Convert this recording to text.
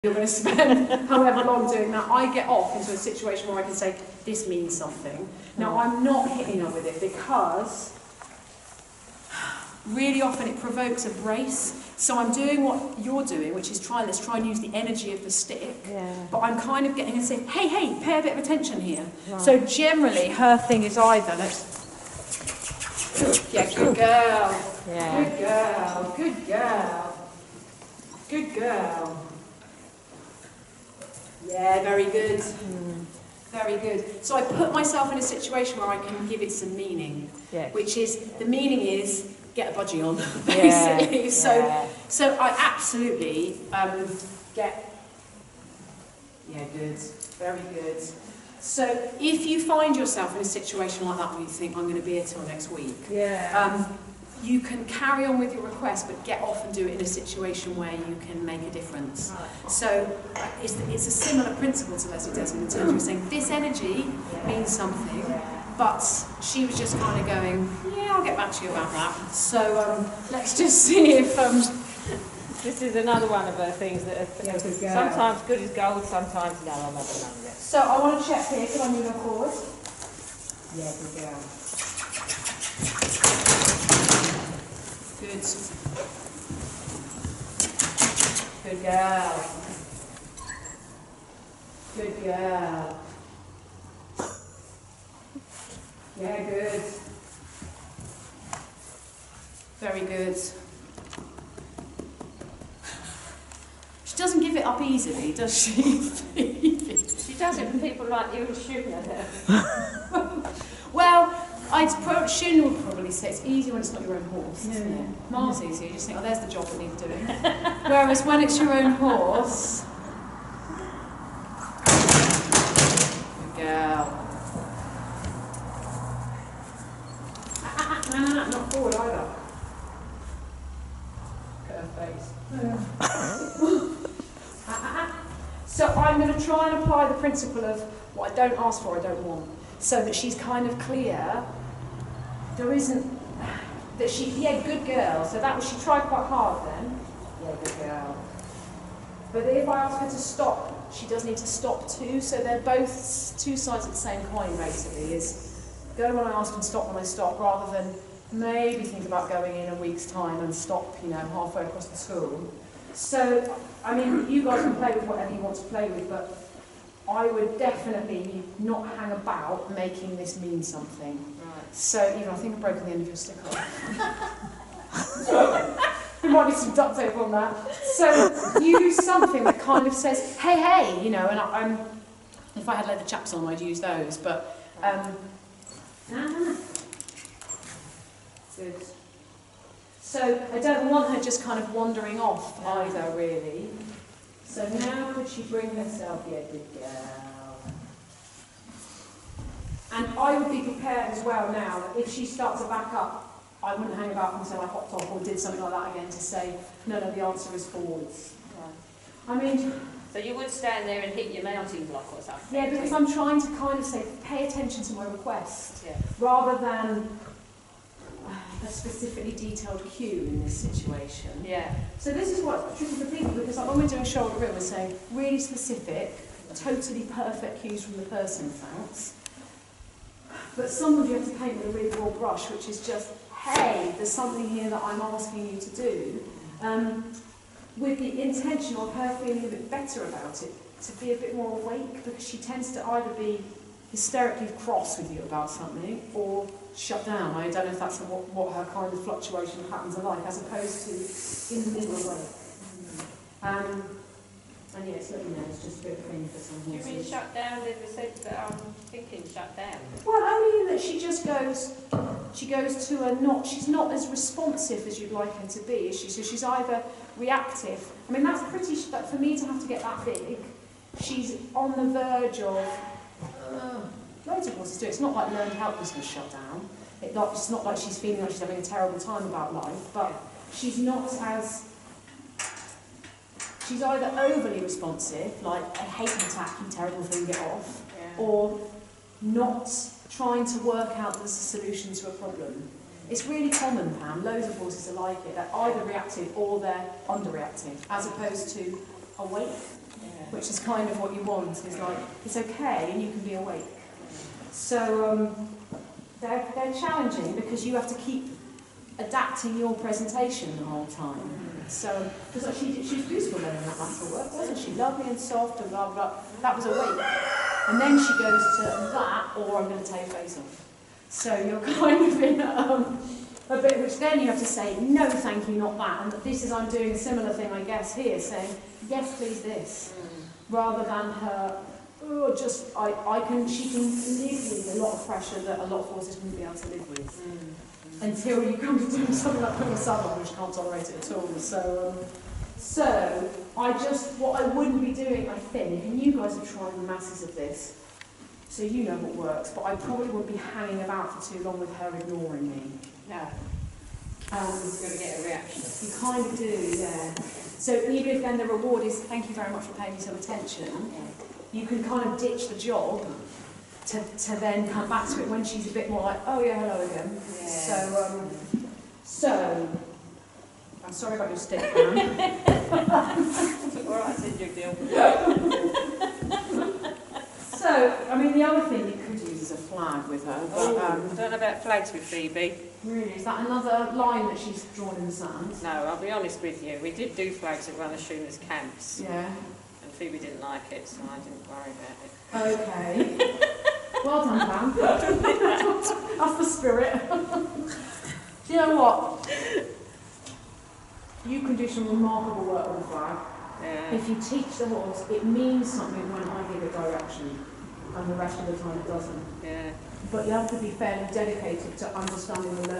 you're going to spend however long doing that. I get off into a situation where I can say, this means something. Now, I'm not hitting her with it because really often it provokes a brace. So I'm doing what you're doing, which is let's try and use the energy of the stick. Yeah. But I'm kind of getting her to say, hey, pay a bit of attention here. Right. So generally, her thing is either, good girl. Yeah. Good girl. Good girl. Good girl. Yeah, very good. Very good. So I put myself in a situation where I can give it some meaning, which is, the meaning is, get a budgie on, basically. Yeah. So I absolutely get, good, very good. So if you find yourself in a situation like that where you think, I'm going to be here till next week, you can carry on with your request, but get off and do it in a situation where you can make a difference. Right. So it's a similar principle to Leslie Desmond in terms of saying, this energy means something, but she was just kind of going, I'll get back to you about that. So let's just see if... This is another one of her things that are sometimes good as gold, sometimes no, I'm not going to it. So I want to check here, can I move her forward? Yeah, good girl. Good. Good girl. Good girl. Yeah, good. Very good. She doesn't give it up easily, does she? She does it when people like you and shooting at her. Well, Shun would probably say it's easier when it's not your own horse, isn't it? Miles easier, you just think, there's the job that needs doing. Whereas when it's your own horse... Good girl. No, not forward either. Look at her face. So I'm going to try and apply the principle of what I don't ask for, I don't want. So that she's kind of clear. There isn't, that she, good girl. So that was, she tried quite hard then. Yeah, good girl. But if I ask her to stop, she does need to stop too. So they're both two sides of the same coin, basically, is go when I ask and stop when I stop, rather than maybe think about going in a week's time and stop, halfway across the school. So, I mean, you guys can play with whatever you want to play with, but I would definitely not hang about making this mean something. Right. So, I think I've broken the end of your stick off. There might be some duct tape on that. So, use something that kind of says, hey, and if I had leather chaps on, I'd use those, but, Good. So, I don't want her just kind of wandering off either, really. So now could she bring herself, good girl. And I would be prepared as well now that if she starts to back up, I wouldn't hang about until I hopped off or did something like that again to say, no, the answer is forwards. Right. I mean... So you would stand there and hit your mounting block or something? Yeah, because I'm trying to kind of say, pay attention to my request, rather than a specifically detailed cue in this situation. Yeah. So this is what's tricky for people, because when we're doing shoulder room, we're saying really specific, totally perfect cues from the person, thanks. But sometimes you have to paint with a really broad brush, which is just, hey, there's something here that I'm asking you to do, with the intention of her feeling a bit better about it, to be a bit more awake, because she tends to either be hysterically cross with you about something, or shut down. I don't know if that's what her kind of fluctuation patterns are like, as opposed to in the middle awake. And yes, let me know, it's just a bit of pain for some horses. Do you mean shut down in the sense that I'm thinking shut down? Well, only that she goes to a she's not as responsive as you'd like her to be, is she? So she's either reactive. I mean, that's pretty, but for me to have to get that big, she's on the verge of, loads of horses do it. It's not like learned helplessness shut down. It's not like she's feeling like she's having a terrible time about life, but she's not as... She's either overly responsive, like, I hate an attack, you terrible thing, get off, or not trying to work out the solution to a problem. It's really common, Pam. Loads of horses are like it. They're either reactive or they're underreactive, as opposed to awake. which is kind of what you want. Is like, it's okay and you can be awake. So they're challenging because you have to keep adapting your presentation the whole time. So, because she's beautiful then in that lateral work, wasn't she? Lovely and soft and blah, blah. That was awake. And then she goes to that, or I'm going to take your face off. So you're kind of in a bit, which then you have to say, no, thank you, not that. And this is, I'm doing a similar thing, I guess, here, saying, yes, please, this. Rather than her, oh, just, she can live with a lot of pressure that a lot of horses wouldn't be able to live with. Until you come to doing something like putting a saddle on, which can't tolerate it at all. So what I wouldn't be doing, I think, and you guys have tried the masses of this, so you know what works, but I probably wouldn't be hanging about for too long with her ignoring me. No. You're going to get a reaction. You kind of do, yeah. So even if then the reward is, thank you very much for paying me some attention, you can kind of ditch the job to then come back to it when she's a bit more like, oh yeah, hello again. Yeah. So, I'm sorry about your stick, man. Alright, I said your deal. So, I mean, the other thing you could use is a flag with her. But, I don't know about flags with Phoebe. Really? Is that another line that she's drawn in the sand? No, I'll be honest with you. We did do flags at Runners camps. Yeah. And Phoebe didn't like it, so I didn't worry about it. Okay. Well done, Pam. That's the spirit. Do you know what? You can do some remarkable work with a flag. Yeah. If you teach the horse, it means something when I give it direction, and the rest of the time it doesn't. Yeah. But you have to be fairly dedicated to understanding the learning.